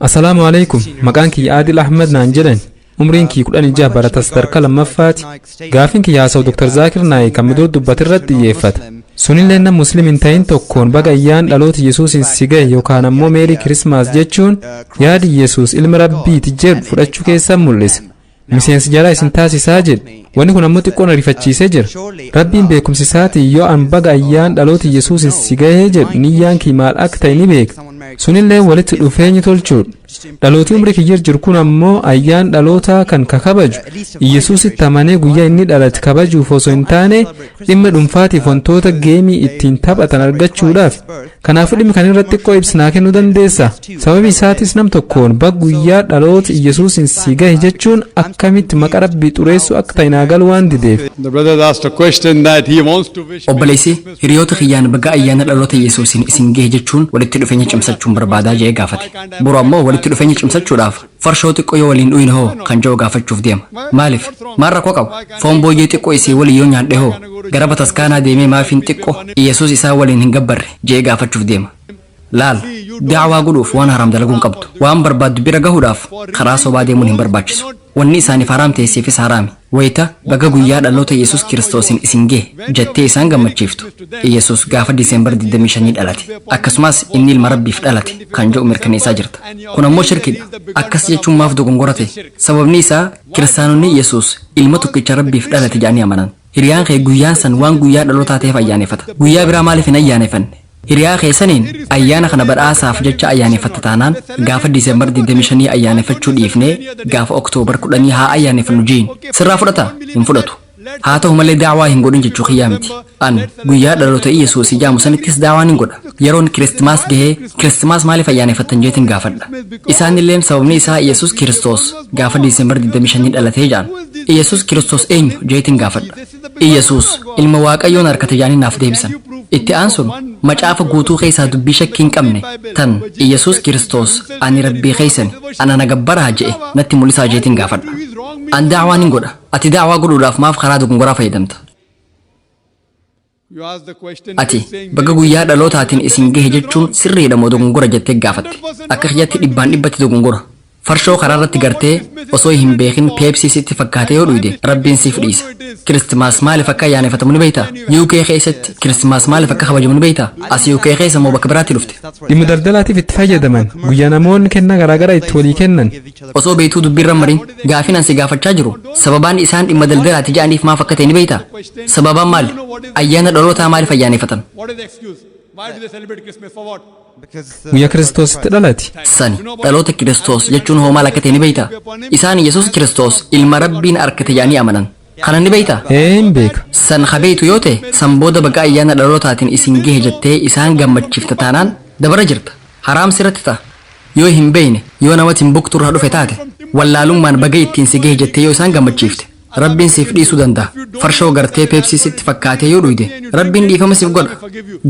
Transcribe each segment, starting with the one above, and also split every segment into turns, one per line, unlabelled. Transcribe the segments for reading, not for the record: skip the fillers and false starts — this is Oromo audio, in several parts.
Assalamu alaikum. Maqaan kiyya Adil Ahmed naan jedhan. Umriin kiyya 16 baratas sadarkaa lammaffaati. Gaaffiin kiyya haasa'u Dr. Zaakir Naayik kan midoo dubbate irratti xiyyeeffata. Sunillee nama musliim hin ta'in tokkoon baga ayyaan dhaloota Yesuusin si gahe yookaan ammoo meerii Kirismaas jechuun yaadi Yesuus ilma Rabbiiti jedhu fudhachuu keessan mul'isa. Miseensi jalaa isin taasisaa jedhe. Wanni kun ammoo xiqqoon ariifachiisee jira. Rabbiin beekumsi isaatii yoo an baga ayyaan dhaloota Yesuusin si gahe jedhu niyyaan kee maal akka ta'e ni beeka. Sunillee walitti dhufeenya tolchuudha. Dhalooti umrii kiyya jiru kun ammoo ayyaan dhalootaa kan kabaju Yesuusitti amanee guyyaa inni dhalate kabajuuf osoo hin taane dhimma dhuunfaatiif wantoota geemii ittiin taphatan argachuudhaaf. Kanaafuu dhimmi kan irratti xiqqoo ibsinaa kennuu dandeessa. Sababi isaatis nam tokkoon baga guyyaa dhaloota Yesuusin si gahe jechuun akkamitti maqaa Rabbii xureessu akka ta'e naa galu waan dideef.
Obboleessi hiriyoota kiyyaan baga ayyaana dhaloota Yesuusin isin gahe jechuun walitti dhufeenya cimsachuun barbaadaa jedhee gaafate. Boruu ammoo walitti dhufeenya cimsachuudhaaf farshoo xiqqoo yoo waliin dhuyin hoo kan jiru gaafachuuf deema. Maaliif? Maal rakkoo qabu? Foon booyyee xiqqoo isii walii yoo nyaadhe hoo gara bataskaanaa deemee maafiin xiqqoo Yesuus isaa waliin hin gabbarre jedhee gaafachuuf deema. Laal da'waa godhuuf waan haram dalaguun qabdu. Waan barbaaddu bira gahuudhaaf karaa sobaa deemuun hin barbaachisu. Wanni isaaniif haram ta'eefis haraami. Wayita baga guyyaa dhaloota Yesuus Kiristoosin isin gahe jettee isaan gammachiiftu. Yesuus gaafa Diisembar 25 dhalate. Akkasumas inni ilma Rabbiif dhalate kan jedhu mirkaneessaa jirta. Kun ammoo shirkidha. Akkas jechuun maaf dogongorate? Sababni isaa kiristaanonni Yesuus ilma tokkicha Rabbiif dhalate jedhanii amanan. Hiriyaan kee guyyaan san waan guyyaa dhalootaa ta'eef ayyaaneffata. Guyyaa biraa maaliif hin ayyaaneffanne? Hiriyaa keessaniin ayyaana kana badhaasaaf jecha ayyaaneffatta taanaan gaafa Diisembar 25 ayyaaneffachuu dhiifnee gaafa Oktoobar 10 haa ayyaaneffannu jiin sirraa fudhata hin fudhatu. Haa ta'u malee da'waa hin godhin jechuu kiyyaa miti. An guyyaa dhaloota Yesuus ijaamu sanittis da'waan hin godha. Yeroon Kiristimaas gahee Kiristimaas maaliif ayyaaneffattan jeetiin gaafadha. Isaanilleen sababni isaa Yesuus Kiristoos gaafa Diisembar 25 dhalatee jaan. Yesuus Kiristoos eenyu jeetiin gaafadha. Yesuus ilma Waaqayyoon harkate jaaniin naaf deebisan. Itti aansuun macaafa guutuu keessaa dubbii shakkii hin qabne tan Yesuus Kiristoos ani Rabbii keessan ana nagabbaraa jedhe natti mul'isaa jeetiin gaafadha. An da'waan hin godha. Ati da'waa godhuudhaaf maaf karaa dogongoraa fayyadamta? Ati baga guyyaa dhalootaatiin isin gahe jechuun sirriidha moo dogongora jettee gaafatte? Akka kiyyatti 100% dogongora. Farshoo karaa irratti gartee osoo hin beekin peepsii sitti fakkaatee yoo dhuyde Rabbiin siif dhiisa. Kiristimaas maaliif akka ayyaaneffatamu ni beektaa? UK keessatti Kiristimaas maaliif akka kabajamu ni beektaa? As UK keessa moo bakka biraatti dhufte?
Dhimma daldalaatiif itti fayyadaman guyyaa namoonni kennaa garaagaraa itti walii kennan.
Osoo beektuu dubbiirra mariin gaaffiin ansi gaafachaa jiru sababaan isaan dhimma daldalaati jedhaniif maaf akka ta'e ni beektaa? Sababaan maali? Ayyaana dhalootaa maaliif ayyaaneffatan?
Guyyaa Kiristoositti dhalate.
Sani dhaloota Kiristoos jechuun hoo maal akka ta'e ni beektaa? Isaan Yesuus Kiristoos ilma Rabbiin harkate jedhanii amanan. Kana ni beektaa?
Hin beeka.
San habeetu yoo ta'e san booda baga ayyaana dhalootaatiin isin gahe jettee isaan gammachiifta taanaan dabara jirta. Haraam sirratti ta'a. Yoo hin beekne yoo namatti hin buktu irraa dhufe taate wallaalummaan baga ittiin si gahe jettee yoo isaan gammachiifte. Rabbiin siif dhiisuu danda'a. Farshoo gartee peepsii sitti fakkaatee yoo dhuyde Rabbiin dhiifama siif godha.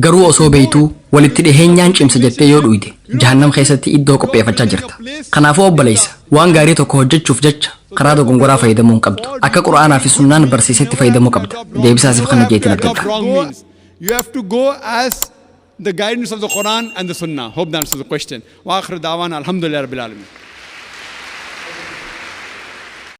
Garuu osoo beektuu walitti dhiheenyaan cimsa jettee yoo dhuyde jahannam keessatti iddoo qopheeffachaa jirta. Kanaafuu obboleessa waan gaarii tokko hojjechuuf jecha karaa dogongoraa fayyadamuu hin qabdu. Akka Qur'aanaa fi Sunnaan barsiisetti fayyadamuu qabda. Deebisaasiif kana jeetiin abdadha.
You have to go as the guidance of the Quran and the Sunnah. Hope that answers the question. Wa akhir da'wana alhamdulillah rabbil alamin.